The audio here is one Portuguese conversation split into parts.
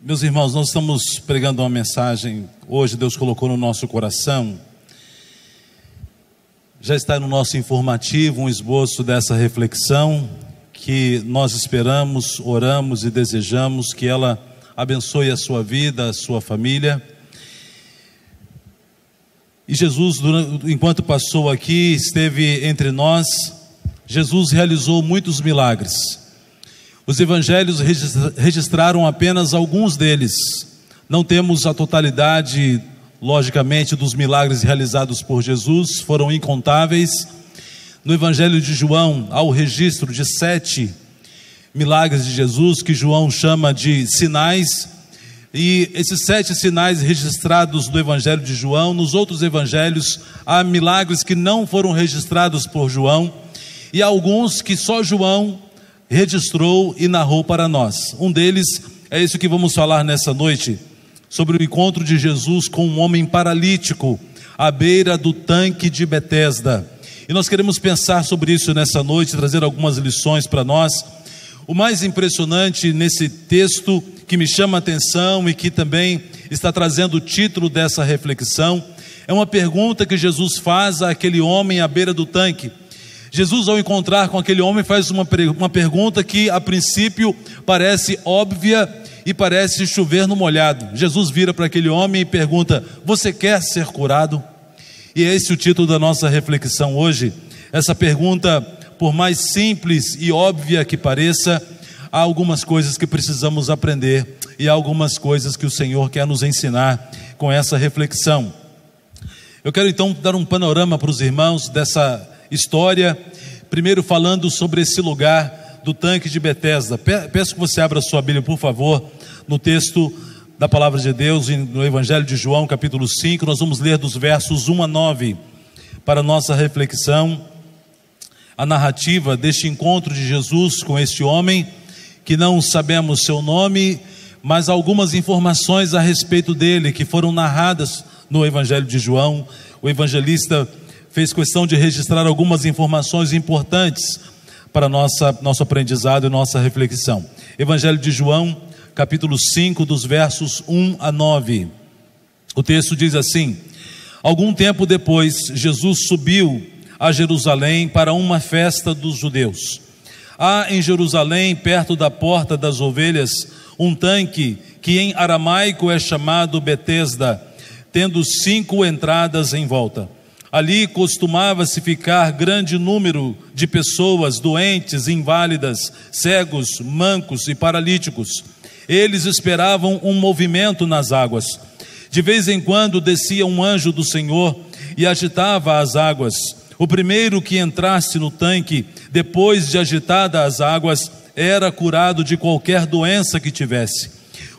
Meus irmãos, nós estamos pregando uma mensagem, hoje Deus colocou no nosso coração, já está no nosso informativo um esboço dessa reflexão, que nós esperamos, oramos e desejamos que ela abençoe a sua vida, a sua família. E Jesus, enquanto passou aqui, esteve entre nós, Jesus realizou muitos milagres. Os evangelhos registraram apenas alguns deles. Não temos a totalidade, logicamente, dos milagres realizados por Jesus, foram incontáveis. No evangelho de João, há o registro de 7 milagres de Jesus, que João chama de sinais. E esses 7 sinais registrados no evangelho de João, nos outros evangelhos, há milagres que não foram registrados por João, e há alguns que só João registrou e narrou para nós. Um deles é isso que vamos falar nessa noite, sobre o encontro de Jesus com um homem paralítico à beira do tanque de Betesda. E nós queremos pensar sobre isso nessa noite, trazer algumas lições para nós. O mais impressionante nesse texto, que me chama a atenção e que também está trazendo o título dessa reflexão, é uma pergunta que Jesus faz àquele homem à beira do tanque. Jesus, ao encontrar com aquele homem, faz uma pergunta que a princípio parece óbvia e parece chover no molhado. Jesus vira para aquele homem e pergunta: você quer ser curado? E é esse o título da nossa reflexão hoje. Essa pergunta, por mais simples e óbvia que pareça, há algumas coisas que precisamos aprender e há algumas coisas que o Senhor quer nos ensinar com essa reflexão. Eu quero então dar um panorama para os irmãos dessa história, primeiro falando sobre esse lugar do tanque de Betesda. Peço que você abra sua Bíblia, por favor, no texto da palavra de Deus, no Evangelho de João, capítulo 5, nós vamos ler dos versos 1 a 9, para nossa reflexão, a narrativa deste encontro de Jesus com este homem, que não sabemos seu nome, mas algumas informações a respeito dele, que foram narradas no Evangelho de João. O evangelista fez questão de registrar algumas informações importantes para nosso aprendizado e nossa reflexão. Evangelho de João, capítulo 5, dos versos 1 a 9. O texto diz assim: algum tempo depois, Jesus subiu a Jerusalém para uma festa dos judeus. Há em Jerusalém, perto da porta das ovelhas, um tanque que em aramaico é chamado Betesda, tendo 5 entradas em volta. Ali costumava-se ficar grande número de pessoas doentes, inválidas, cegos, mancos e paralíticos. Eles esperavam um movimento nas águas. De vez em quando descia um anjo do Senhor e agitava as águas. O primeiro que entrasse no tanque, depois de agitadas as águas, era curado de qualquer doença que tivesse.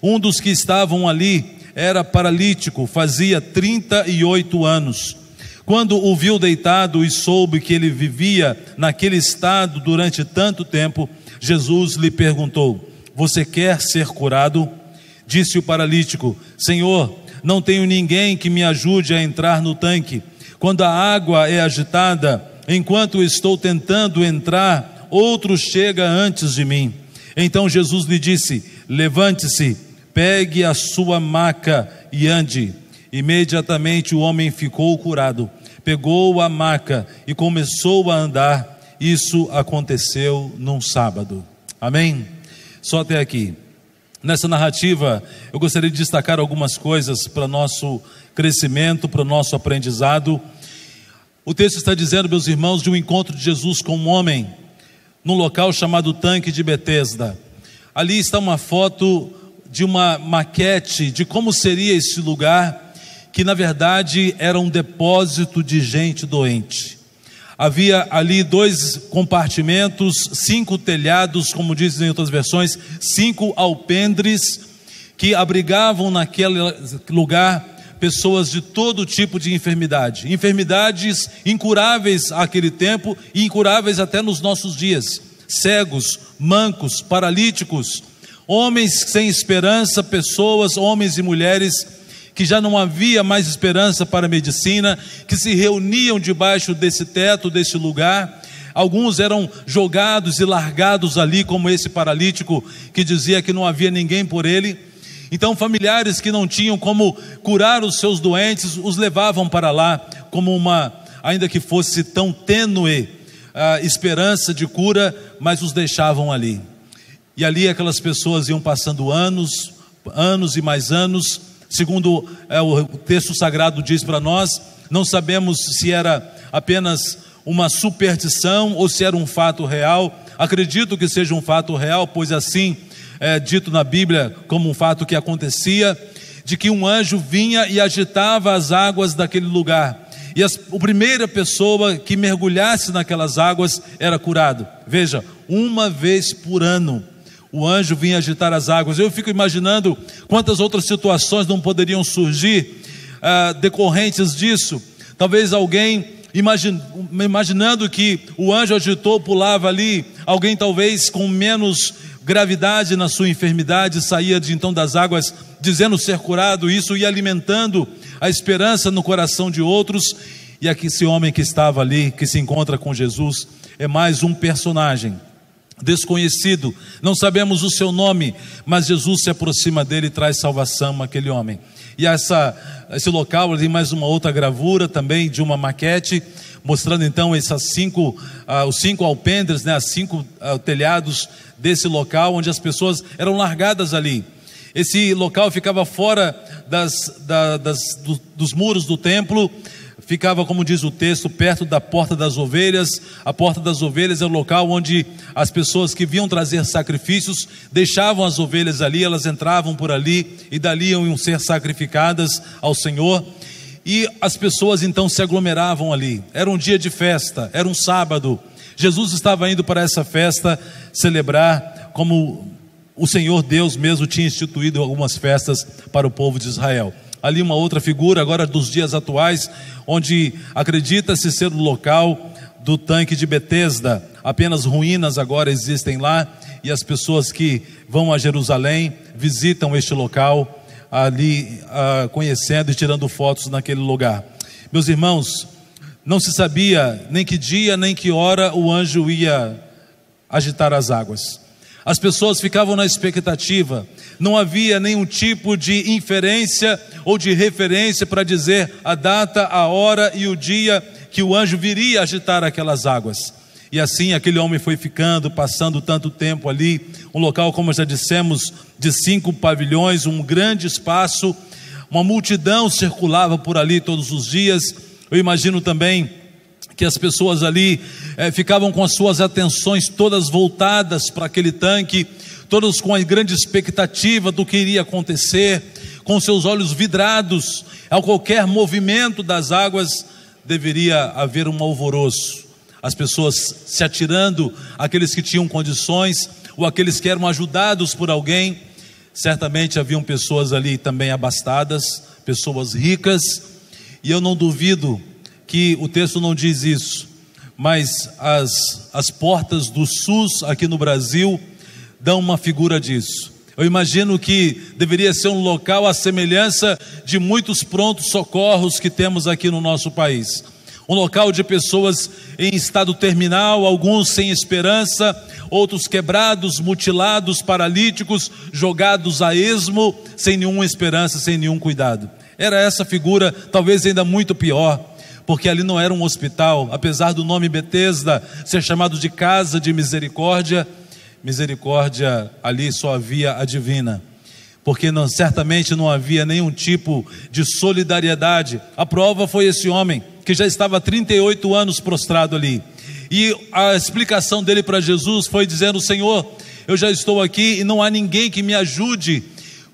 Um dos que estavam ali era paralítico, fazia 38 anos. Quando o viu deitado e soube que ele vivia naquele estado durante tanto tempo, Jesus lhe perguntou: você quer ser curado? Disse o paralítico: Senhor, não tenho ninguém que me ajude a entrar no tanque. Quando a água é agitada, enquanto estou tentando entrar, outro chega antes de mim. Então Jesus lhe disse: levante-se, pegue a sua maca e ande. Imediatamente o homem ficou curado, pegou a maca e começou a andar. Isso aconteceu num sábado. Amém? Só até aqui. Nessa narrativa, eu gostaria de destacar algumas coisas para nosso crescimento, para o nosso aprendizado. O texto está dizendo, meus irmãos, de um encontro de Jesus com um homem, num local chamado Tanque de Betesda. Ali está uma foto de uma maquete de como seria esse lugar, que na verdade era um depósito de gente doente. Havia ali 2 compartimentos, 5 telhados, como dizem em outras versões, 5 alpendres, que abrigavam naquele lugar pessoas de todo tipo de enfermidade, enfermidades incuráveis àquele tempo e incuráveis até nos nossos dias, cegos, mancos, paralíticos, homens sem esperança, pessoas, homens e mulheres que já não havia mais esperança para a medicina, que se reuniam debaixo desse teto, desse lugar. Alguns eram jogados e largados ali, como esse paralítico que dizia que não havia ninguém por ele. Então familiares que não tinham como curar os seus doentes, os levavam para lá como uma, ainda que fosse tão tênue, esperança de cura, mas os deixavam ali. E ali aquelas pessoas iam passando anos e mais anos, segundo o texto sagrado diz para nós, não sabemos se era apenas uma superstição ou se era um fato real. Acredito que seja um fato real, pois assim é dito na Bíblia como um fato que acontecia, de que um anjo vinha e agitava as águas daquele lugar, e a primeira pessoa que mergulhasse naquelas águas era curado. Veja, uma vez por ano o anjo vinha agitar as águas. Eu fico imaginando quantas outras situações não poderiam surgir decorrentes disso. Talvez alguém imaginando que o anjo agitou, pulava ali, alguém talvez com menos gravidade na sua enfermidade saía de então das águas dizendo ser curado. Isso ia alimentando a esperança no coração de outros. E aqui esse homem que estava ali, que se encontra com Jesus, é mais um personagem desconhecido, não sabemos o seu nome, mas Jesus se aproxima dele e traz salvação àquele homem. E esse local ali, mais uma outra gravura também de uma maquete, mostrando então os 5 alpendres, os 5 telhados desse local, onde as pessoas eram largadas ali. Esse local ficava fora dos muros do templo, ficava, como diz o texto, perto da porta das ovelhas. A porta das ovelhas é o local onde as pessoas que vinham trazer sacrifícios deixavam as ovelhas ali, elas entravam por ali e dali iam ser sacrificadas ao Senhor. E as pessoas então se aglomeravam ali. Era um dia de festa, era um sábado. Jesus estava indo para essa festa celebrar, como o Senhor Deus mesmo tinha instituído algumas festas para o povo de Israel. Ali uma outra figura agora dos dias atuais, onde acredita-se ser o local do tanque de Betesda. Apenas ruínas agora existem lá, e as pessoas que vão a Jerusalém visitam este local ali, conhecendo e tirando fotos naquele lugar. Meus irmãos, não se sabia nem que dia nem que hora o anjo ia agitar as águas. As pessoas ficavam na expectativa, não havia nenhum tipo de inferência ou de referência para dizer a data, a hora e o dia que o anjo viria agitar aquelas águas. E assim aquele homem foi ficando, passando tanto tempo ali, um local, como já dissemos, de 5 pavilhões, um grande espaço, uma multidão circulava por ali todos os dias. Eu imagino também que as pessoas ali ficavam com as suas atenções todas voltadas para aquele tanque, todos com a grande expectativa do que iria acontecer, com seus olhos vidrados a qualquer movimento das águas. Deveria haver um alvoroço, as pessoas se atirando, aqueles que tinham condições ou aqueles que eram ajudados por alguém. Certamente haviam pessoas ali também abastadas, pessoas ricas, e eu não duvido que o texto não diz isso, mas as portas do SUS aqui no Brasil dão uma figura disso. Eu imagino que deveria ser um local à semelhança de muitos prontos socorros que temos aqui no nosso país. Um local de pessoas em estado terminal, alguns sem esperança, outros quebrados, mutilados, paralíticos, jogados a esmo, sem nenhuma esperança, sem nenhum cuidado. Era essa figura, talvez ainda muito pior, porque ali não era um hospital, apesar do nome Betesda ser chamado de casa de misericórdia. Misericórdia ali só havia a divina, porque certamente não havia nenhum tipo de solidariedade. A prova foi esse homem, que já estava há 38 anos prostrado ali, e a explicação dele para Jesus foi dizendo: Senhor, eu já estou aqui e não há ninguém que me ajude.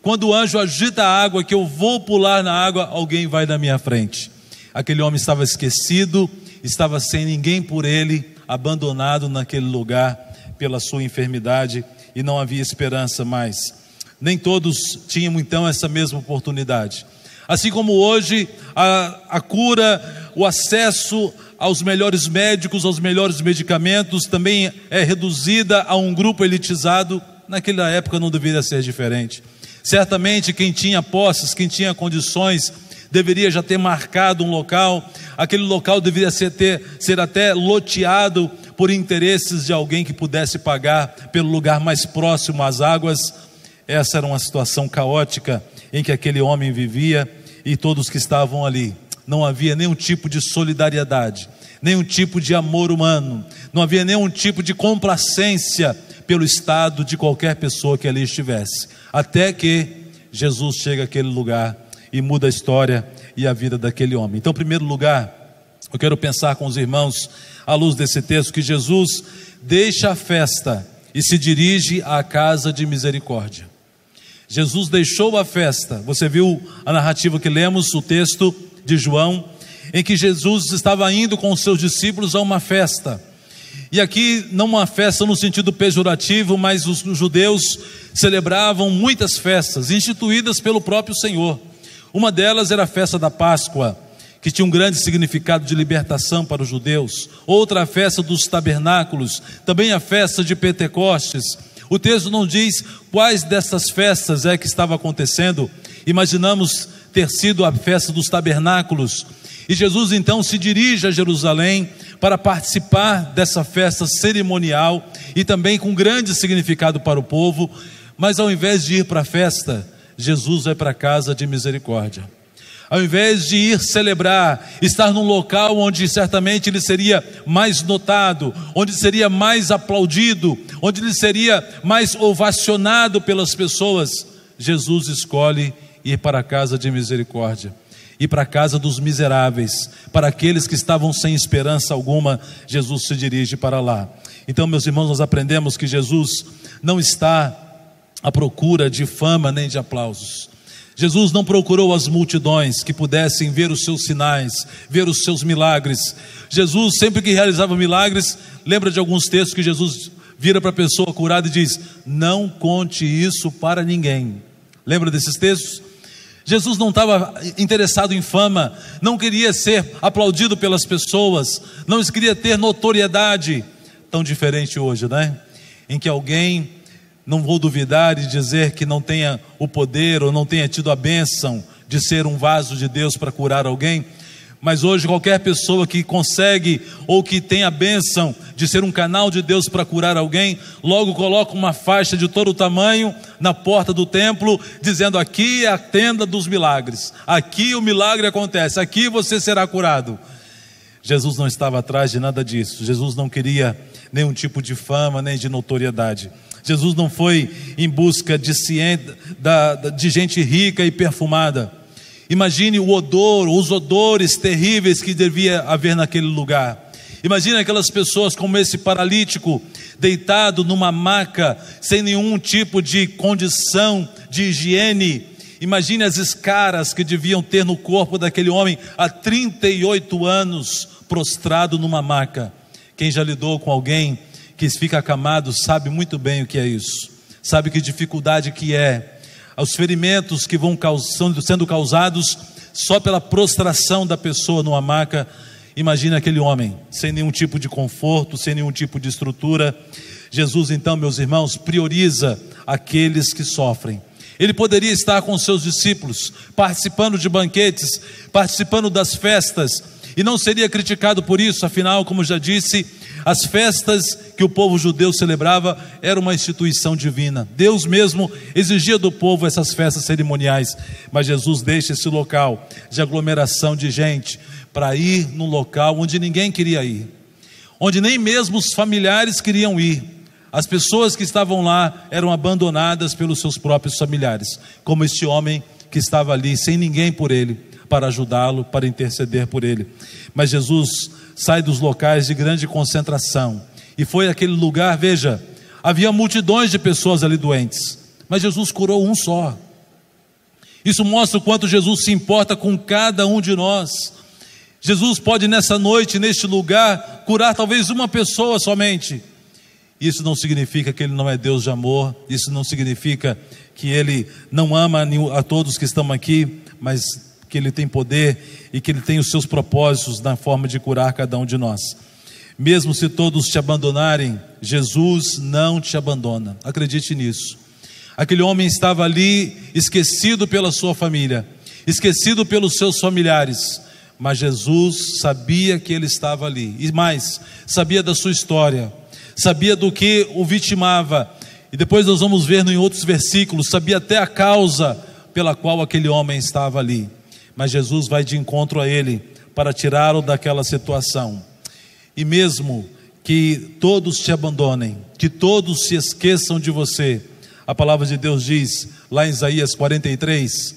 Quando o anjo agita a água, que eu vou pular na água, alguém vai na minha frente. Aquele homem estava esquecido, estava sem ninguém por ele, abandonado naquele lugar pela sua enfermidade, e não havia esperança mais. Nem todos tinham então essa mesma oportunidade. Assim como hoje a cura, o acesso aos melhores médicos, aos melhores medicamentos também é reduzida a um grupo elitizado, naquela época não deveria ser diferente. Certamente quem tinha posses, quem tinha condições, deveria já ter marcado um local. Aquele local deveria ser até loteado por interesses de alguém que pudesse pagar pelo lugar mais próximo às águas. Essa era uma situação caótica em que aquele homem vivia e todos que estavam ali. Não havia nenhum tipo de solidariedade, nenhum tipo de amor humano, não havia nenhum tipo de complacência pelo estado de qualquer pessoa que ali estivesse. Até que Jesus chega àquele lugar e muda a história e a vida daquele homem. Então, em primeiro lugar, eu quero pensar com os irmãos, à luz desse texto, que Jesus deixa a festa e se dirige à casa de misericórdia. Jesus deixou a festa. Você viu a narrativa que lemos, o texto de João, em que Jesus estava indo com os seus discípulos a uma festa. E aqui não uma festa no sentido pejorativo, mas os judeus celebravam muitas festas instituídas pelo próprio Senhor. Uma delas era a festa da Páscoa, que tinha um grande significado de libertação para os judeus. Outra, a festa dos tabernáculos, também a festa de Pentecostes. O texto não diz quais dessas festas é que estava acontecendo. Imaginamos ter sido a festa dos tabernáculos. E Jesus então se dirige a Jerusalém para participar dessa festa cerimonial e também com grande significado para o povo. Mas ao invés de ir para a festa, Jesus vai para a casa de misericórdia. Ao invés de ir celebrar, estar num local onde certamente ele seria mais notado, onde seria mais aplaudido, onde ele seria mais ovacionado pelas pessoas, Jesus escolhe ir para a casa de misericórdia, ir para a casa dos miseráveis, para aqueles que estavam sem esperança alguma. Jesus se dirige para lá. Então, meus irmãos, nós aprendemos que Jesus não está à procura de fama nem de aplausos. Jesus não procurou as multidões que pudessem ver os seus sinais, ver os seus milagres. Jesus, sempre que realizava milagres, lembra de alguns textos que Jesus vira para a pessoa curada e diz: não conte isso para ninguém. Lembra desses textos? Jesus não estava interessado em fama, não queria ser aplaudido pelas pessoas, não queria ter notoriedade. Tão diferente hoje, né? Em que alguém, não vou duvidar e dizer que não tenha o poder ou não tenha tido a bênção de ser um vaso de Deus para curar alguém, mas hoje qualquer pessoa que consegue ou que tem a bênção de ser um canal de Deus para curar alguém, logo coloca uma faixa de todo o tamanho na porta do templo, dizendo: aqui é a tenda dos milagres, aqui o milagre acontece, aqui você será curado. Jesus não estava atrás de nada disso. Jesus não queria nenhum tipo de fama, nem de notoriedade. Jesus não foi em busca de gente rica e perfumada. Imagine o odor, os odores terríveis que devia haver naquele lugar. Imagine aquelas pessoas como esse paralítico, deitado numa maca, sem nenhum tipo de condição de higiene. Imagine as escaras que deviam ter no corpo daquele homem há 38 anos, prostrado numa maca. Quem já lidou com alguém que fica acamado sabe muito bem o que é isso, sabe que dificuldade que é, os ferimentos que vão sendo causados só pela prostração da pessoa numa maca. Imagina aquele homem, sem nenhum tipo de conforto, sem nenhum tipo de estrutura. Jesus então, meus irmãos, prioriza aqueles que sofrem. Ele poderia estar com seus discípulos, participando de banquetes, participando das festas, e não seria criticado por isso. Afinal, como já disse, as festas que o povo judeu celebrava era uma instituição divina. Deus mesmo exigia do povo essas festas cerimoniais. Mas Jesus deixa esse local de aglomeração de gente para ir num local onde ninguém queria ir, onde nem mesmo os familiares queriam ir. As pessoas que estavam lá eram abandonadas pelos seus próprios familiares, como este homem que estava ali sem ninguém por ele, para ajudá-lo, para interceder por ele. Mas Jesus sai dos locais de grande concentração e foi àquele lugar. Veja, havia multidões de pessoas ali doentes, mas Jesus curou um só. Isso mostra o quanto Jesus se importa com cada um de nós. Jesus pode nessa noite, neste lugar, curar talvez uma pessoa somente. Isso não significa que Ele não é Deus de amor, isso não significa que Ele não ama a todos que estão aqui, mas que Ele tem poder e que Ele tem os seus propósitos na forma de curar cada um de nós. Mesmo se todos te abandonarem, Jesus não te abandona, acredite nisso. Aquele homem estava ali esquecido pela sua família, esquecido pelos seus familiares, mas Jesus sabia que ele estava ali, e mais, sabia da sua história, sabia do que o vitimava, E depois nós vamos ver em outros versículos, sabia até a causa pela qual aquele homem estava ali. Mas Jesus vai de encontro a ele para tirá-lo daquela situação. E mesmo que todos te abandonem, que todos se esqueçam de você, a palavra de Deus diz, lá em Isaías 43,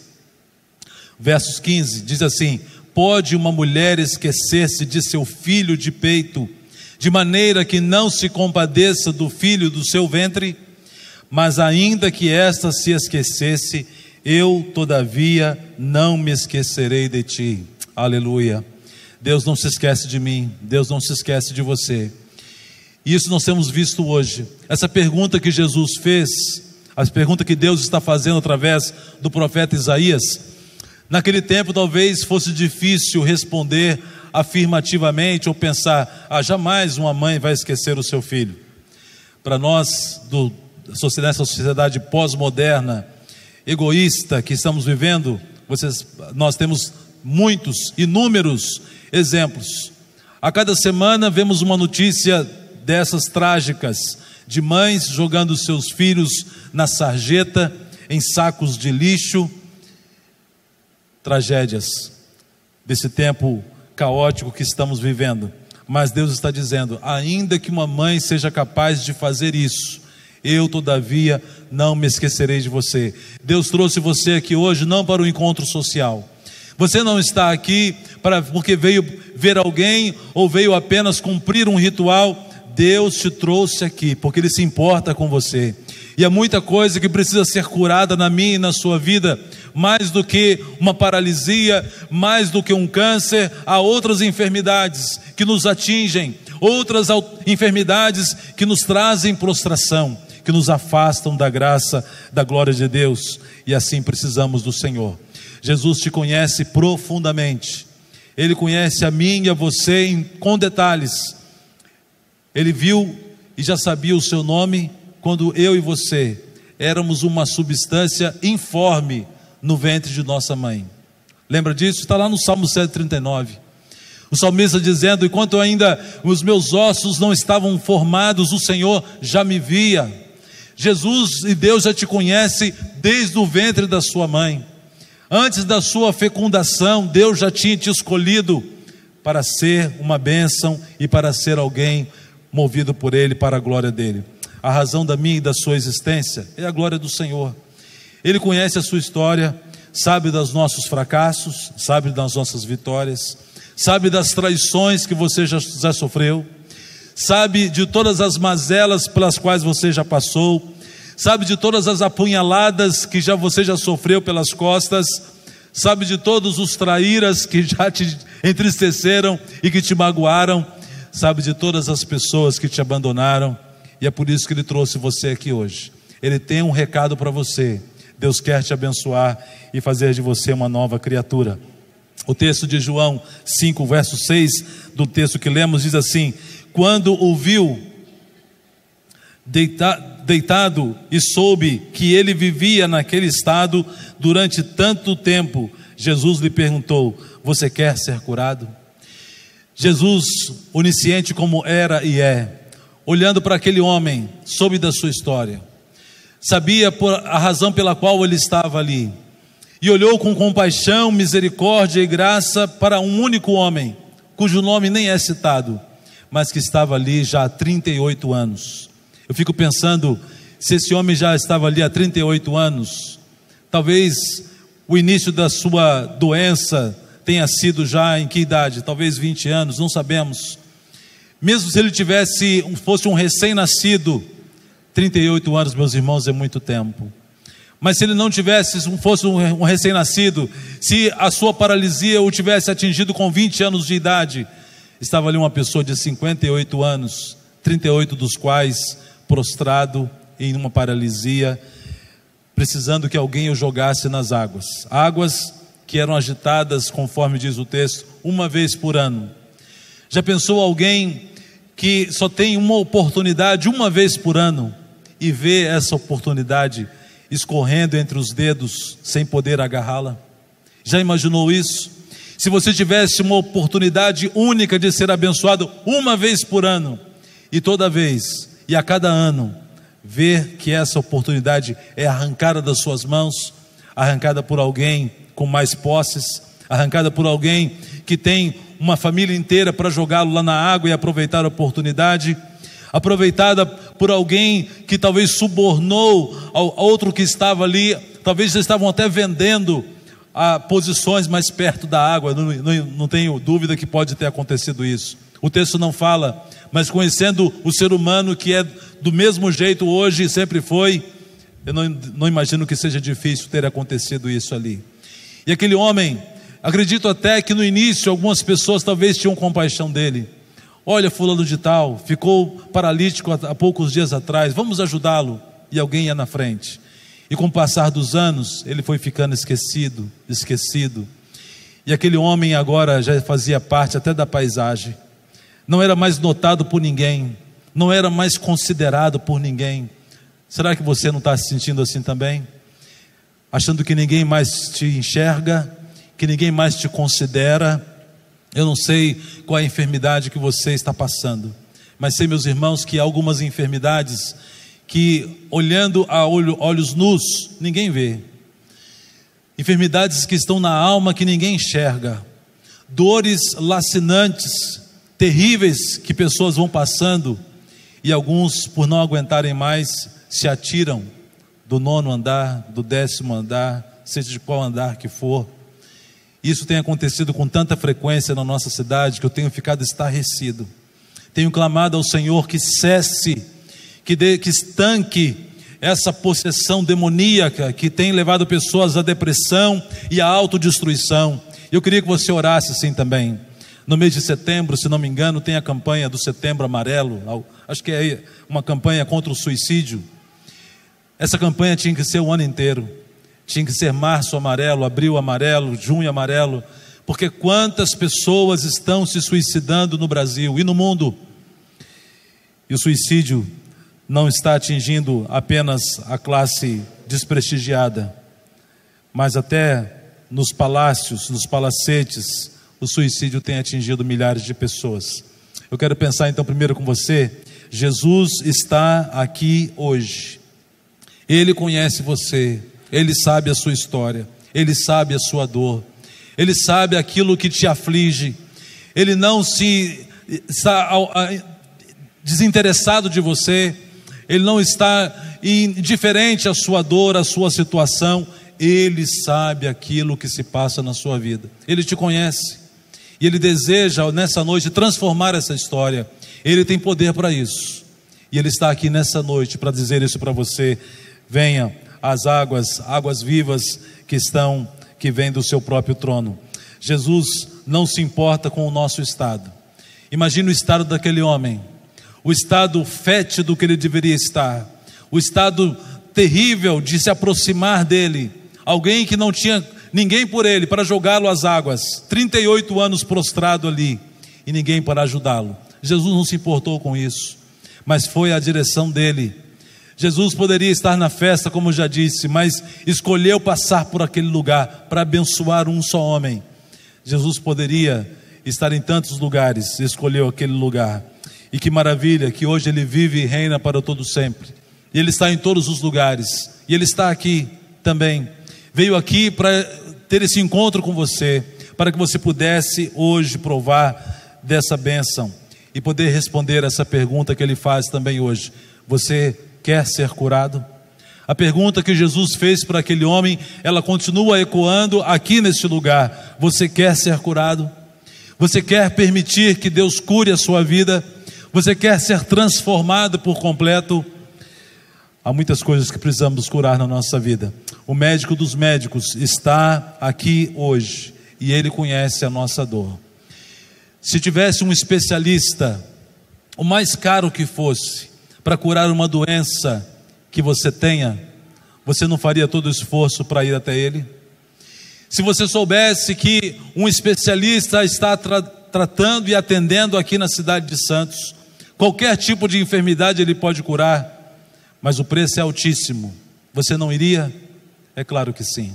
versos 15, diz assim: pode uma mulher esquecer-se de seu filho de peito, de maneira que não se compadeça do filho do seu ventre? Mas ainda que esta se esquecesse, eu todavia não me esquecerei de ti. Aleluia. Deus não se esquece de mim, Deus não se esquece de você. E isso nós temos visto hoje. Essa pergunta que Jesus fez, a pergunta que Deus está fazendo através do profeta Isaías, naquele tempo talvez fosse difícil responder afirmativamente ou pensar: jamais uma mãe vai esquecer o seu filho. Para nós, nessa sociedade pós-moderna, egoísta que estamos vivendo, nós temos muitos, inúmeros exemplos. A cada semana vemos uma notícia dessas trágicas, de mães jogando seus filhos na sarjeta, em sacos de lixo. Tragédias desse tempo caótico que estamos vivendo. Mas Deus está dizendo: ainda que uma mãe seja capaz de fazer isso, eu todavia não me esquecerei de você. Deus trouxe você aqui hoje não para o encontro social. Você não está aqui porque veio ver alguém ou veio apenas cumprir um ritual. Deus te trouxe aqui porque Ele se importa com você. E há muita coisa que precisa ser curada na minha e na sua vida. Mais do que uma paralisia, mais do que um câncer, há outras enfermidades que nos atingem, outras enfermidades que nos trazem prostração, que nos afastam da graça, da glória de Deus, e assim precisamos do Senhor. Jesus te conhece profundamente, Ele conhece a mim e a você com detalhes. Ele viu e já sabia o seu nome quando eu e você éramos uma substância informe no ventre de nossa mãe. Lembra disso? Está lá no Salmo 139. O salmista dizendo: enquanto ainda os meus ossos não estavam formados, o Senhor já me via. Jesus e Deus já te conhece desde o ventre da sua mãe. Antes da sua fecundação, Deus já tinha te escolhido para ser uma bênção e para ser alguém movido por Ele para a glória dEle. A razão da minha e da sua existência é a glória do Senhor. Ele conhece a sua história, sabe dos nossos fracassos, sabe das nossas vitórias, sabe das traições que você já sofreu, sabe de todas as mazelas pelas quais você já passou, sabe de todas as apunhaladas que você já sofreu pelas costas, sabe de todos os traíras que já te entristeceram e que te magoaram, sabe de todas as pessoas que te abandonaram, e é por isso que Ele trouxe você aqui hoje. Ele tem um recado para você. Deus quer te abençoar e fazer de você uma nova criatura. O texto de João 5, verso 6, do texto que lemos, diz assim: quando o viu deitado e soube que ele vivia naquele estado durante tanto tempo, Jesus lhe perguntou: você quer ser curado? Jesus, onisciente como era e é, olhando para aquele homem, soube da sua história, sabia a razão pela qual ele estava ali, e olhou com compaixão, misericórdia e graça para um único homem, cujo nome nem é citado, mas que estava ali já há 38 anos. Eu fico pensando, se esse homem já estava ali há 38 anos, talvez o início da sua doença tenha sido já em que idade? Talvez 20 anos, não sabemos. Mesmo se ele fosse um recém-nascido, 38 anos, meus irmãos, é muito tempo. Mas se ele não fosse um recém-nascido, se a sua paralisia o tivesse atingido com 20 anos de idade, estava ali uma pessoa de 58 anos, 38 dos quais prostrado em uma paralisia, precisando que alguém o jogasse nas águas. Águas que eram agitadas, conforme diz o texto, uma vez por ano. Já pensou alguém que só tem uma oportunidade uma vez por ano e vê essa oportunidade escorrendo entre os dedos sem poder agarrá-la? Já imaginou isso? Se você tivesse uma oportunidade única de ser abençoado uma vez por ano, e toda vez, e a cada ano, ver que essa oportunidade é arrancada das suas mãos, arrancada por alguém com mais posses, arrancada por alguém que tem uma família inteira para jogá-lo lá na água e aproveitar a oportunidade, aproveitada por alguém que talvez subornou ao outro que estava ali, talvez eles estavam até vendendo a posições mais perto da água, não tenho dúvida que pode ter acontecido isso. O texto não fala, mas conhecendo o ser humano que é do mesmo jeito hoje e sempre foi, eu não imagino que seja difícil ter acontecido isso ali. E aquele homem, acredito até que no início algumas pessoas talvez tinham compaixão dele. Olha, fulano de tal, ficou paralítico há poucos dias atrás, vamos ajudá-lo. E alguém ia na frente. E com o passar dos anos, ele foi ficando esquecido. E aquele homem agora já fazia parte até da paisagem. Não era mais notado por ninguém, não era mais considerado por ninguém. Será que você não está se sentindo assim também? Achando que ninguém mais te enxerga, que ninguém mais te considera? Eu não sei qual é a enfermidade que você está passando, mas sei, meus irmãos, que há algumas enfermidades que, olhando a olhos nus, ninguém vê. Enfermidades que estão na alma que ninguém enxerga. Dores lacinantes, terríveis que pessoas vão passando, e alguns, por não aguentarem mais, se atiram do 9º andar, do 10º andar, seja de qual andar que for. Isso tem acontecido com tanta frequência na nossa cidade que eu tenho ficado estarrecido. Tenho clamado ao Senhor que cesse, que estanque essa possessão demoníaca que tem levado pessoas à depressão e à autodestruição. Eu queria que você orasse assim também. No mês de setembro, se não me engano, tem a campanha do Setembro Amarelo, acho que é uma campanha contra o suicídio. Essa campanha tinha que ser o ano inteiro, tinha que ser março amarelo, abril amarelo, junho amarelo, porque quantas pessoas estão se suicidando no Brasil e no mundo, e o suicídio não está atingindo apenas a classe desprestigiada, mas até nos palácios, nos palacetes, o suicídio tem atingido milhares de pessoas. Eu quero pensar então primeiro com você. Jesus está aqui hoje, Ele conhece você, Ele sabe a sua história, Ele sabe a sua dor, Ele sabe aquilo que te aflige. Ele não está desinteressado de você, Ele não está indiferente à sua dor, à sua situação. Ele sabe aquilo que se passa na sua vida, Ele te conhece, e Ele deseja nessa noite transformar essa história. Ele tem poder para isso, e Ele está aqui nessa noite para dizer isso para você. Venha às águas vivas que vêm do seu próprio trono. Jesus não se importa com o nosso estado. Imagine o estado daquele homem, o estado fétido que ele deveria estar, o estado terrível de se aproximar dele, alguém que não tinha ninguém por ele para jogá-lo às águas, 38 anos prostrado ali, e ninguém para ajudá-lo. Jesus não se importou com isso, mas foi a direção dele. Jesus poderia estar na festa, como já disse, mas escolheu passar por aquele lugar para abençoar um só homem. Jesus poderia estar em tantos lugares, escolheu aquele lugar. E que maravilha que hoje Ele vive e reina para todo sempre. E Ele está em todos os lugares, e Ele está aqui também. Veio aqui para ter esse encontro com você, para que você pudesse hoje provar dessa bênção e poder responder essa pergunta que Ele faz também hoje. Você quer ser curado? A pergunta que Jesus fez para aquele homem, ela continua ecoando aqui neste lugar. Você quer ser curado? Você quer permitir que Deus cure a sua vida? Você quer ser transformado por completo? Há muitas coisas que precisamos curar na nossa vida. O médico dos médicos está aqui hoje, e Ele conhece a nossa dor. Se tivesse um especialista, o mais caro que fosse, para curar uma doença que você tenha, você não faria todo o esforço para ir até ele? Se você soubesse que um especialista está tratando e atendendo aqui na cidade de Santos, qualquer tipo de enfermidade ele pode curar, mas o preço é altíssimo, você não iria? É claro que sim.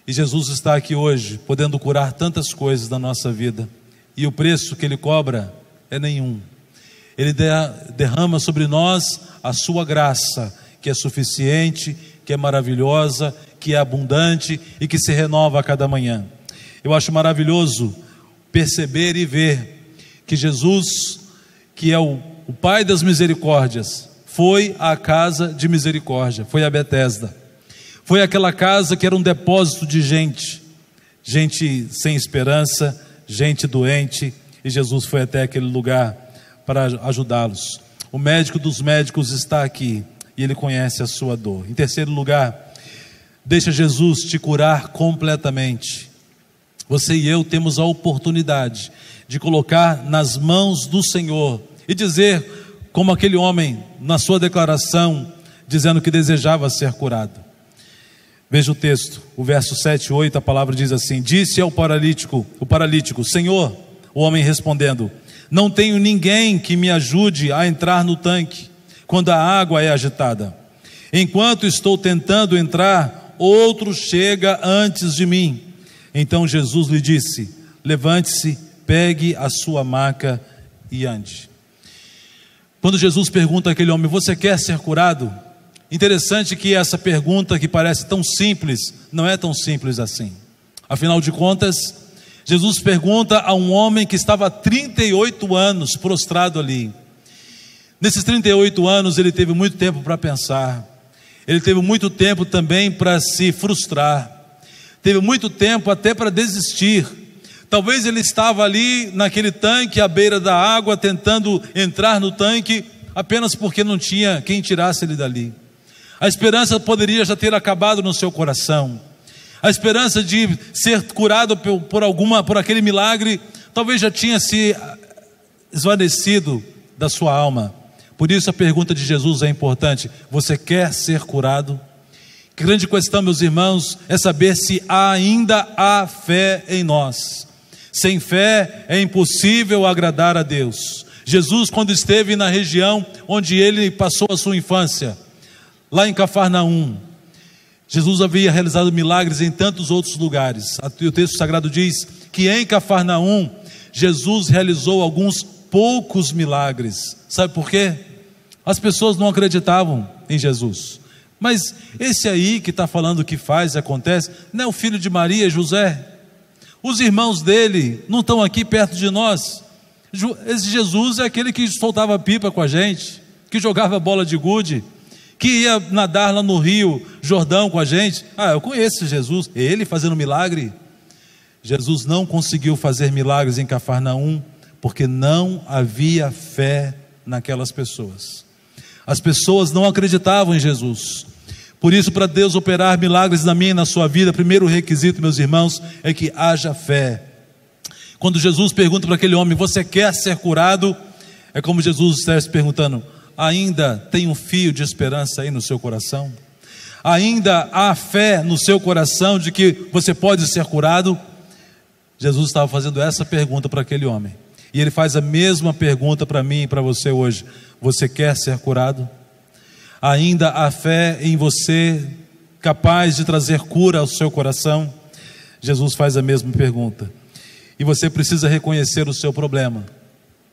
E Jesus está aqui hoje, podendo curar tantas coisas da nossa vida, e o preço que Ele cobra é nenhum. Ele derrama sobre nós a sua graça, que é suficiente, que é maravilhosa, que é abundante e que se renova a cada manhã. Eu acho maravilhoso perceber e ver que Jesus, que é o Pai das misericórdias, foi à casa de misericórdia, foi a Betesda. Foi aquela casa que era um depósito de gente sem esperança, gente doente, e Jesus foi até aquele lugar para ajudá-los. O médico dos médicos está aqui e ele conhece a sua dor. Em terceiro lugar, deixa Jesus te curar completamente. Você e eu temos a oportunidade de colocar nas mãos do Senhor e dizer, como aquele homem na sua declaração, dizendo que desejava ser curado. Veja o texto, o verso 7 e 8, a palavra diz assim: disse ao paralítico, Senhor, o homem respondendo, não tenho ninguém que me ajude a entrar no tanque, quando a água é agitada. Enquanto estou tentando entrar, outro chega antes de mim. Então Jesus lhe disse, levante-se, pegue a sua maca e ande. Quando Jesus pergunta àquele homem, você quer ser curado? Interessante que essa pergunta, que parece tão simples, não é tão simples assim. Afinal de contas, Jesus pergunta a um homem que estava há 38 anos prostrado ali. Nesses 38 anos ele teve muito tempo para pensar, ele teve muito tempo também para se frustrar, teve muito tempo até para desistir. Talvez ele estava ali naquele tanque à beira da água, tentando entrar no tanque, apenas porque não tinha quem tirasse ele dali. A esperança poderia já ter acabado no seu coração. A esperança de ser curado por aquele milagre, talvez já tinha se esvanecido da sua alma. Por isso a pergunta de Jesus é importante: você quer ser curado? Que grande questão, meus irmãos, é saber se ainda há fé em nós. Sem fé é impossível agradar a Deus. Jesus, quando esteve na região onde ele passou a sua infância, lá em Cafarnaum, Jesus havia realizado milagres em tantos outros lugares. O texto sagrado diz que em Cafarnaum, Jesus realizou alguns poucos milagres. Sabe por quê? As pessoas não acreditavam em Jesus. Mas esse aí que está falando que faz e acontece, não é o filho de Maria e José? Os irmãos dele não estão aqui perto de nós? Esse Jesus é aquele que soltava pipa com a gente, que jogava bola de gude, que ia nadar lá no Rio Jordão com a gente. Eu conheço Jesus, ele fazendo milagre. Jesus não conseguiu fazer milagres em Cafarnaum, porque não havia fé naquelas pessoas. As pessoas não acreditavam em Jesus. Por isso, para Deus operar milagres na minha e na sua vida, primeiro requisito, meus irmãos, é que haja fé. Quando Jesus pergunta para aquele homem, você quer ser curado? É como Jesus estivesse perguntando, ainda tem um fio de esperança aí no seu coração? Ainda há fé no seu coração de que você pode ser curado? Jesus estava fazendo essa pergunta para aquele homem. E ele faz a mesma pergunta para mim e para você hoje. Você quer ser curado? Ainda há fé em você, capaz de trazer cura ao seu coração? Jesus faz a mesma pergunta. E você precisa reconhecer o seu problema.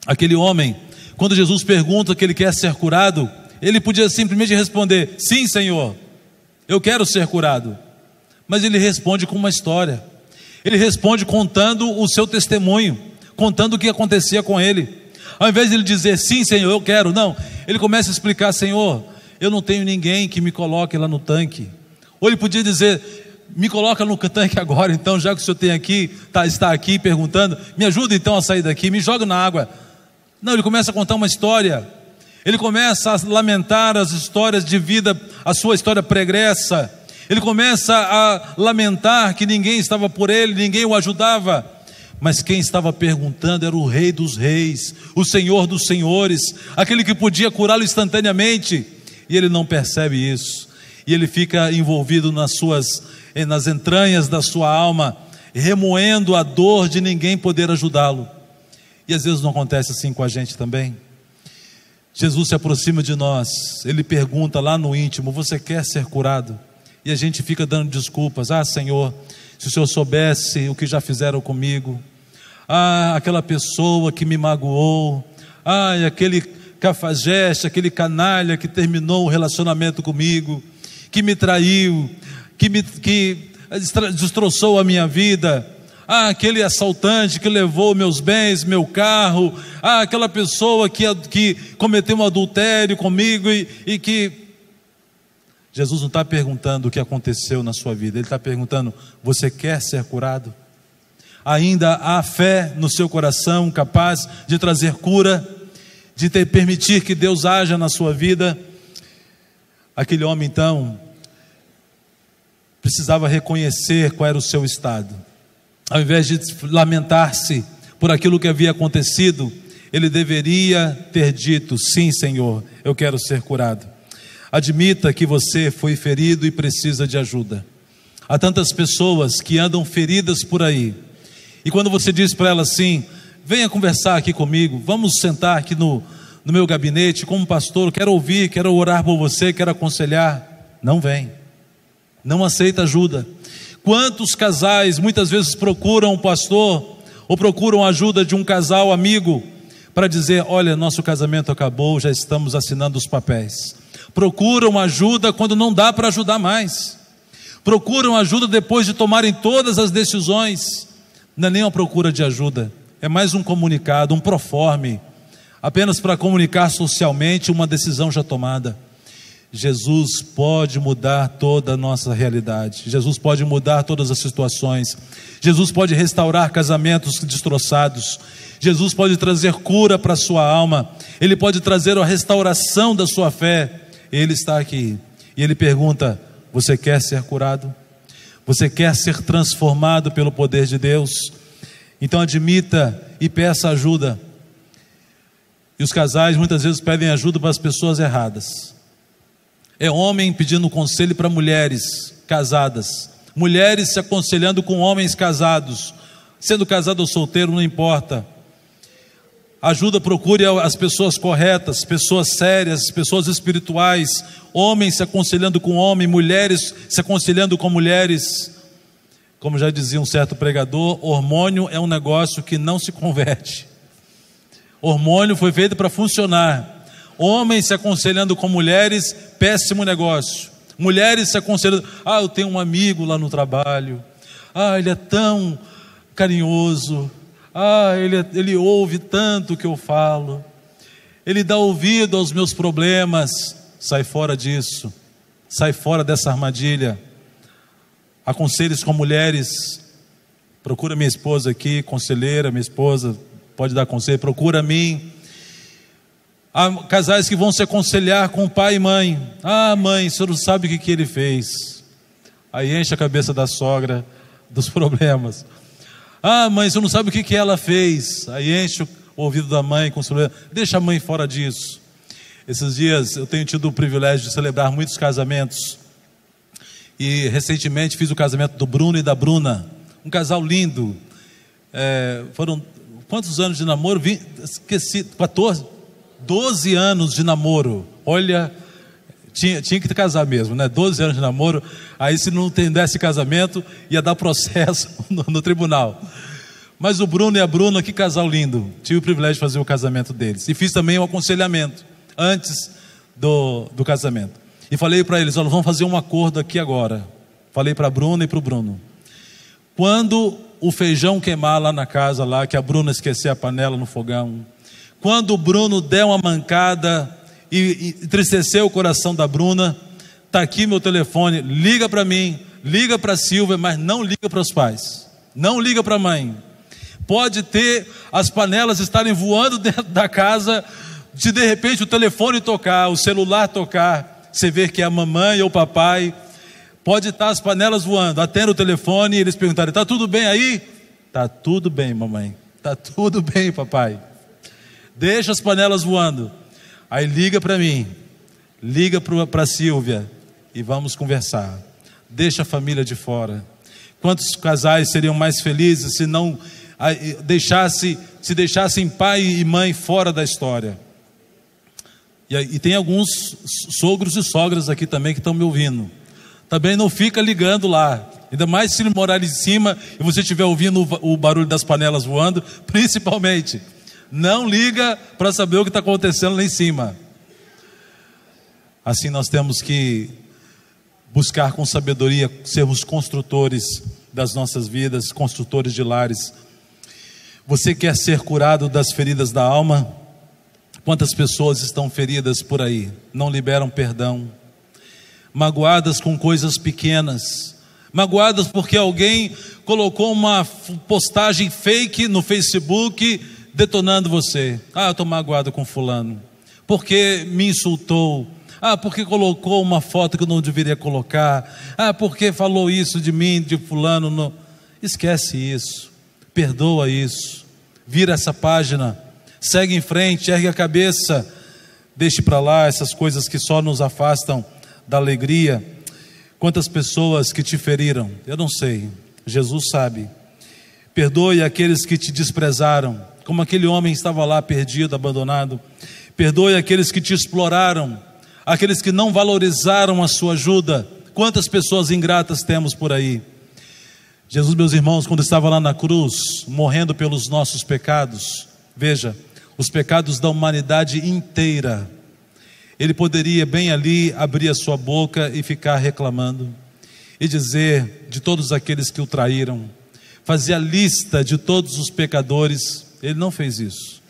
Aquele homem, quando Jesus pergunta que ele quer ser curado, ele podia simplesmente responder, sim, Senhor, eu quero ser curado. Mas ele responde com uma história. Ele responde contando o seu testemunho, contando o que acontecia com ele. Ao invés de ele dizer, sim, Senhor, eu quero, não, ele começa a explicar, Senhor, eu não tenho ninguém que me coloque lá no tanque. Ou ele podia dizer, me coloca no tanque agora, então, já que o Senhor tem aqui, está aqui perguntando, me ajuda então a sair daqui, me joga na água. Não, ele começa a contar uma história. Ele começa a lamentar as histórias de vida, a sua história pregressa. Ele começa a lamentar que ninguém estava por ele, ninguém o ajudava. Mas quem estava perguntando era o Rei dos Reis, o Senhor dos Senhores, aquele que podia curá-lo instantaneamente. E ele não percebe isso. E ele fica envolvido nas entranhas da sua alma, remoendo a dor de ninguém poder ajudá-lo. E às vezes não acontece assim com a gente também. Jesus se aproxima de nós, ele pergunta lá no íntimo, você quer ser curado? E a gente fica dando desculpas, Senhor, se o Senhor soubesse o que já fizeram comigo, aquela pessoa que me magoou, cafajeste, aquele canalha que terminou o relacionamento comigo, que me traiu, que destroçou a minha vida. Aquele assaltante que levou meus bens, meu carro. Aquela pessoa que cometeu um adultério comigo e que... Jesus não está perguntando o que aconteceu na sua vida. Ele está perguntando: você quer ser curado? Ainda há fé no seu coração capaz de trazer cura, de permitir que Deus haja na sua vida? Aquele homem então precisava reconhecer qual era o seu estado. Ao invés de lamentar-se por aquilo que havia acontecido, ele deveria ter dito: sim, Senhor, eu quero ser curado. Admita que você foi ferido e precisa de ajuda. Há tantas pessoas que andam feridas por aí, e quando você diz para elas assim: venha conversar aqui comigo, vamos sentar aqui no meu gabinete como pastor, quero ouvir, quero orar por você, quero aconselhar, não vem, não aceita ajuda. Quantos casais muitas vezes procuram um pastor ou procuram a ajuda de um casal amigo para dizer: olha, nosso casamento acabou, já estamos assinando os papéis. Procuram ajuda quando não dá para ajudar mais. Procuram ajuda depois de tomarem todas as decisões. Não é nem uma procura de ajuda, é mais um comunicado, um proforme, apenas para comunicar socialmente uma decisão já tomada. Jesus pode mudar toda a nossa realidade. Jesus pode mudar todas as situações. Jesus pode restaurar casamentos destroçados. Jesus pode trazer cura para a sua alma. Ele pode trazer a restauração da sua fé. Ele está aqui e Ele pergunta: você quer ser curado? Você quer ser transformado pelo poder de Deus? Então admita e peça ajuda. E os casais muitas vezes pedem ajuda para as pessoas erradas. É homem pedindo conselho para mulheres casadas, mulheres se aconselhando com homens casados. Sendo casado ou solteiro, não importa. Ajuda, procure as pessoas corretas, pessoas sérias, pessoas espirituais. Homens se aconselhando com homens, mulheres se aconselhando com mulheres. Como já dizia um certo pregador, hormônio é um negócio que não se converte. Hormônio foi feito para funcionar. Homens se aconselhando com mulheres, péssimo negócio. Mulheres se aconselhando: eu tenho um amigo lá no trabalho, ele é tão carinhoso, ele ouve tanto o que eu falo, ele dá ouvido aos meus problemas. Sai fora disso, sai fora dessa armadilha. Aconselhos com mulheres. Procura minha esposa aqui, conselheira, minha esposa pode dar conselho, procura a mim. Há casais que vão se aconselhar com pai e mãe: mãe, o senhor não sabe o que ele fez. Aí enche a cabeça da sogra dos problemas. Mãe, você não sabe o que ela fez. Aí enche o ouvido da mãe com os problemas. Deixa a mãe fora disso. Esses dias eu tenho tido o privilégio de celebrar muitos casamentos. E recentemente fiz o casamento do Bruno e da Bruna. Um casal lindo. Foram quantos anos de namoro? Esqueci, 14? 12 anos de namoro. Olha, tinha que casar mesmo, né? 12 anos de namoro. Aí se não desse casamento, ia dar processo no tribunal. Mas o Bruno e a Bruna, que casal lindo. Tive o privilégio de fazer o casamento deles. E fiz também o aconselhamento antes do casamento. E falei para eles: olha, vamos fazer um acordo aqui agora. Falei para a Bruna e para o Bruno: quando o feijão queimar lá na casa, que a Bruna esquecer a panela no fogão, quando o Bruno der uma mancada e entristecer o coração da Bruna, está aqui meu telefone, liga para mim, liga para a Silvia, mas não liga para os pais, não liga para a mãe. Pode ter as panelas estarem voando dentro da casa, se de repente o telefone tocar, o celular tocar, você vê que é a mamãe ou o papai, pode estar as panelas voando, atenda o telefone e eles perguntarem: está tudo bem aí? Está tudo bem, mamãe, está tudo bem, papai. Deixa as panelas voando. Aí liga para mim, liga para a Silvia e vamos conversar. Deixa a família de fora. Quantos casais seriam mais felizes se não deixassem pai e mãe fora da história? E tem alguns sogros e sogras aqui também que estão me ouvindo. Também não fica ligando lá, ainda mais se ele morar ali em cima e você estiver ouvindo o barulho das panelas voando, principalmente. Não liga para saber o que está acontecendo lá em cima. Assim nós temos que buscar com sabedoria, sermos construtores das nossas vidas, construtores de lares. Você quer ser curado das feridas da alma? Quantas pessoas estão feridas por aí, não liberam perdão, magoadas com coisas pequenas, magoadas porque alguém colocou uma postagem fake no Facebook detonando você. Eu estou magoado com fulano, porque me insultou, porque colocou uma foto que eu não deveria colocar, porque falou isso de mim, de fulano. Não. Esquece isso, perdoa isso, vira essa página, segue em frente, ergue a cabeça, deixe para lá essas coisas que só nos afastam da alegria. Quantas pessoas que te feriram, eu não sei, Jesus sabe. Perdoe aqueles que te desprezaram, como aquele homem estava lá perdido, abandonado. Perdoe aqueles que te exploraram, aqueles que não valorizaram a sua ajuda. Quantas pessoas ingratas temos por aí? Jesus, meus irmãos, quando estava lá na cruz, morrendo pelos nossos pecados, veja, os pecados da humanidade inteira, ele poderia bem ali abrir a sua boca e ficar reclamando, e dizer de todos aqueles que o traíram, fazer a lista de todos os pecadores. Ele não fez isso.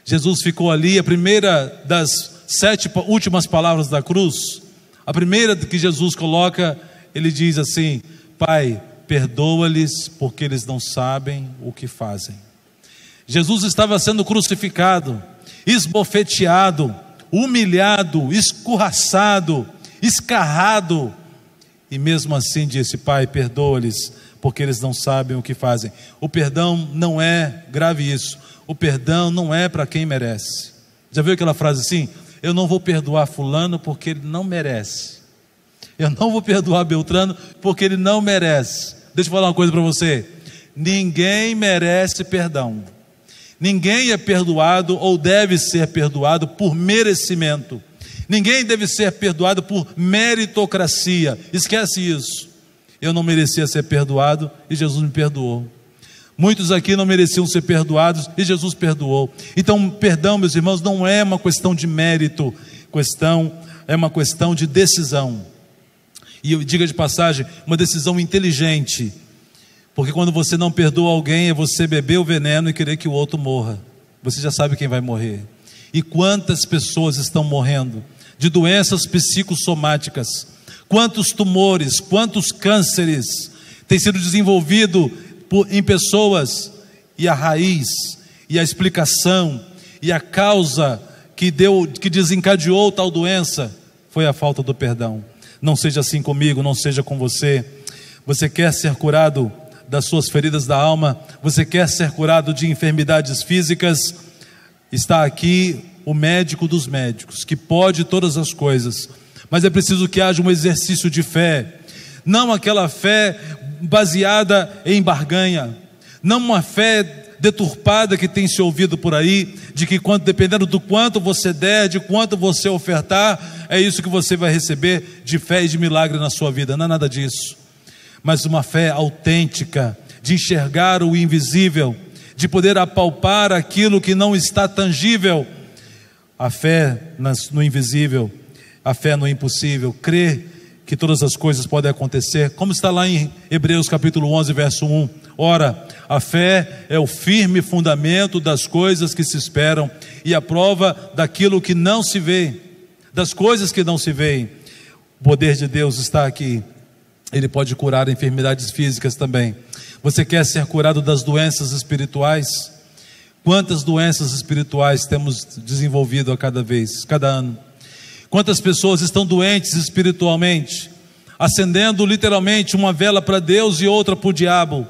Jesus ficou ali, a primeira das 7 últimas palavras da cruz, a primeira que Jesus coloca, ele diz assim: Pai, perdoa-lhes porque eles não sabem o que fazem. Jesus estava sendo crucificado, esbofeteado, humilhado, escorraçado, escarrado, e mesmo assim disse: Pai, perdoa-lhes porque eles não sabem o que fazem. O perdão não é, grave isso, o perdão não é para quem merece. Já viu aquela frase assim? Eu não vou perdoar fulano porque ele não merece, eu não vou perdoar Beltrano porque ele não merece. Deixa eu falar uma coisa para você: ninguém merece perdão. Ninguém é perdoado ou deve ser perdoado por merecimento. Ninguém deve ser perdoado por meritocracia. Esquece isso. Eu não merecia ser perdoado e Jesus me perdoou. Muitos aqui não mereciam ser perdoados e Jesus perdoou. Então, perdão, meus irmãos, não é uma questão de mérito, é uma questão de decisão. E eu diga de passagem, uma decisão inteligente. Porque quando você não perdoa alguém, é você beber o veneno e querer que o outro morra. Você já sabe quem vai morrer. E quantas pessoas estão morrendo de doenças psicossomáticas? Quantos tumores, quantos cânceres têm sido desenvolvidos em pessoas? E a raiz, e a explicação, e a causa que desencadeou tal doença foi a falta do perdão. Não seja assim comigo, não seja com você. Você quer ser curado das suas feridas da alma? Você quer ser curado de enfermidades físicas? Está aqui o médico dos médicos, que pode todas as coisas, mas é preciso que haja um exercício de fé, não aquela fé baseada em barganha, não uma fé deturpada que tem se ouvido por aí, de que dependendo do quanto você der, de quanto você ofertar, é isso que você vai receber de fé e de milagre na sua vida. Não é nada disso, mas uma fé autêntica, de enxergar o invisível, de poder apalpar aquilo que não está tangível. A fé no invisível, a fé no impossível, crer que todas as coisas podem acontecer, como está lá em Hebreus capítulo 11, verso 1. Ora, a fé é o firme fundamento das coisas que se esperam e a prova daquilo que não se vê, das coisas que não se veem. O poder de Deus está aqui. Ele pode curar enfermidades físicas também. Você quer ser curado das doenças espirituais? Quantas doenças espirituais temos desenvolvido a cada ano? Quantas pessoas estão doentes espiritualmente, acendendo literalmente uma vela para Deus e outra para o diabo,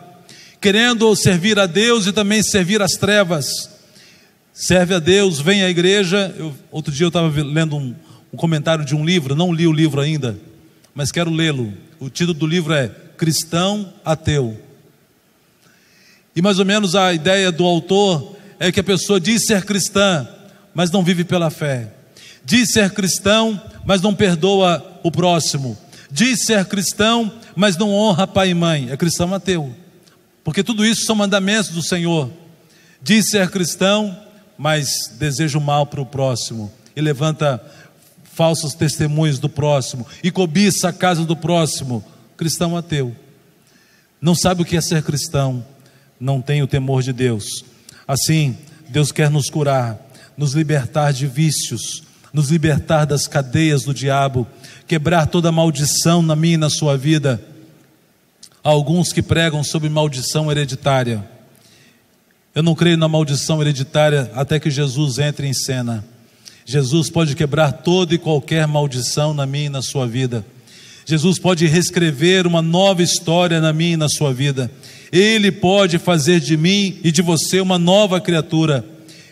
querendo servir a Deus e também servir as trevas. Serve a Deus, vem à igreja. Outro dia eu estava lendo um comentário de um livro, não li o livro ainda, mas quero lê-lo. O título do livro é Cristão Ateu. E mais ou menos a ideia do autor é que a pessoa diz ser cristã, mas não vive pela fé. Diz ser cristão, mas não perdoa o próximo. Diz ser cristão, mas não honra pai e mãe. É cristão ateu. Porque tudo isso são mandamentos do Senhor. diz ser cristão, mas deseja o mal para o próximo, e levanta falsos testemunhos do próximo, e cobiça a casa do próximo. Cristão ateu, não sabe o que é ser cristão, não tem o temor de Deus. Assim, Deus quer nos curar, nos libertar de vícios, nos libertar das cadeias do diabo, quebrar toda maldição na minha e na sua vida. Há alguns que pregam sobre maldição hereditária. Eu não creio na maldição hereditária até que Jesus entre em cena. Jesus pode quebrar toda e qualquer maldição na minha e na sua vida. Jesus pode reescrever uma nova história na minha e na sua vida. Ele pode fazer de mim e de você uma nova criatura.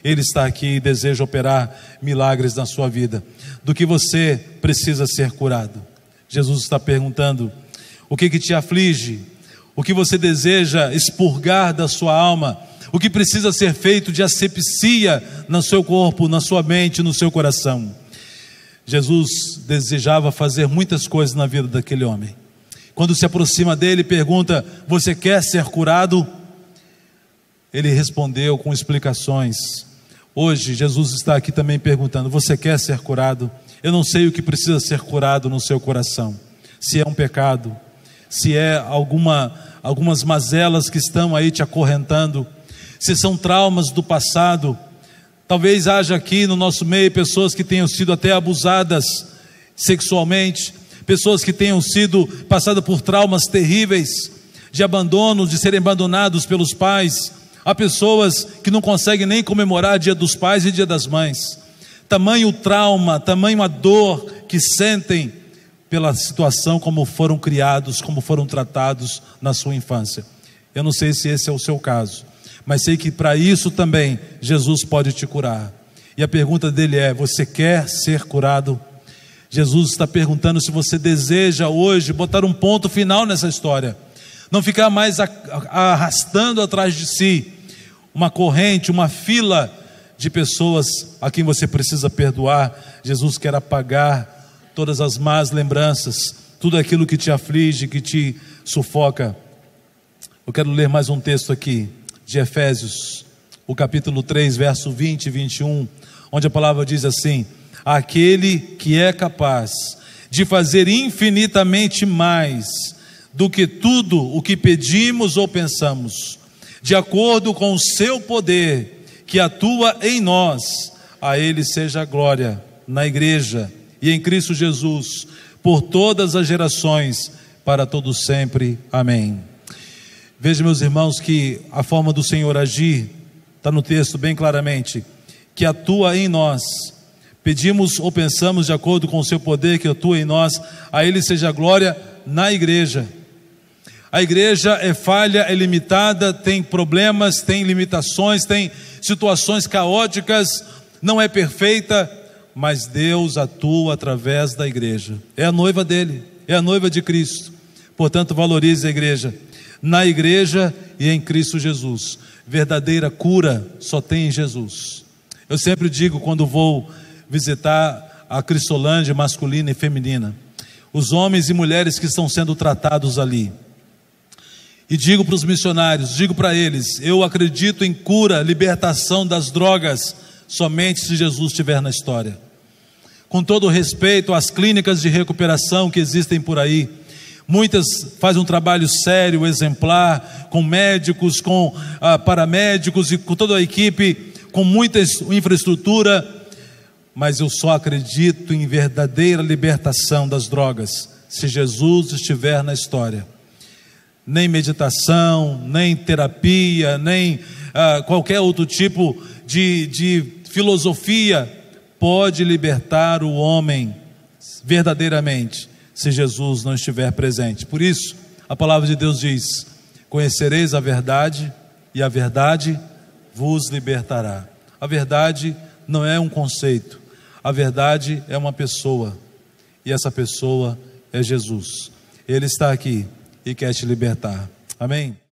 Ele está aqui e deseja operar milagres na sua vida. Do que você precisa ser curado? Jesus está perguntando: o que te aflige? O que você deseja expurgar da sua alma? O que precisa ser feito de asepsia no seu corpo, na sua mente, no seu coração? Jesus desejava fazer muitas coisas na vida daquele homem. Quando se aproxima dele e pergunta: você quer ser curado? Ele respondeu com explicações. Hoje Jesus está aqui também perguntando: você quer ser curado? Eu não sei o que precisa ser curado no seu coração. Se é um pecado, se é algumas mazelas que estão aí te acorrentando, se são traumas do passado. Talvez haja aqui no nosso meio pessoas que tenham sido até abusadas sexualmente, pessoas que tenham sido passadas por traumas terríveis, de abandono, de serem abandonados pelos pais. Há pessoas que não conseguem nem comemorar Dia dos Pais e Dia das Mães. Tamanho trauma, tamanho a dor que sentem pela situação como foram criados, como foram tratados na sua infância. Eu não sei se esse é o seu caso, mas sei que para isso também Jesus pode te curar. E a pergunta dele é: você quer ser curado? Jesus está perguntando se você deseja hoje botar um ponto final nessa história, não ficar mais arrastando atrás de si uma corrente, uma fila de pessoas a quem você precisa perdoar. Jesus quer apagar todas as más lembranças, tudo aquilo que te aflige, que te sufoca. Eu quero ler mais um texto aqui de Efésios, o capítulo 3, verso 20 e 21, onde a palavra diz assim: aquele que é capaz de fazer infinitamente mais do que tudo o que pedimos ou pensamos, de acordo com o seu poder que atua em nós, a ele seja a glória na igreja e em Cristo Jesus, por todas as gerações, para todos sempre. Amém. Veja, meus irmãos, que a forma do Senhor agir está no texto bem claramente: que atua em nós. Pedimos ou pensamos de acordo com o seu poder que atua em nós, a ele seja a glória na igreja. A igreja é falha, é limitada, tem problemas, tem limitações, tem situações caóticas, não é perfeita, mas Deus atua através da igreja. É a noiva dele, é a noiva de Cristo. Portanto, valorize a igreja. Na igreja e em Cristo Jesus. Verdadeira cura só tem em Jesus. Eu sempre digo, quando vou visitar a Cristolândia masculina e feminina, os homens e mulheres que estão sendo tratados ali, e digo para os missionários, digo para eles: eu acredito em cura, libertação das drogas, somente se Jesus estiver na história. Com todo respeito às clínicas de recuperação que existem por aí, muitas fazem um trabalho sério, exemplar, com médicos, com paramédicos e com toda a equipe, com muita infraestrutura, mas eu só acredito em verdadeira libertação das drogas se Jesus estiver na história. Nem meditação, nem terapia, nem qualquer outro tipo de filosofia pode libertar o homem verdadeiramente se Jesus não estiver presente. Por isso, a palavra de Deus diz: conhecereis a verdade e a verdade vos libertará. A verdade não é um conceito, a verdade é uma pessoa, e essa pessoa é Jesus. Ele está aqui e quer te libertar. Amém?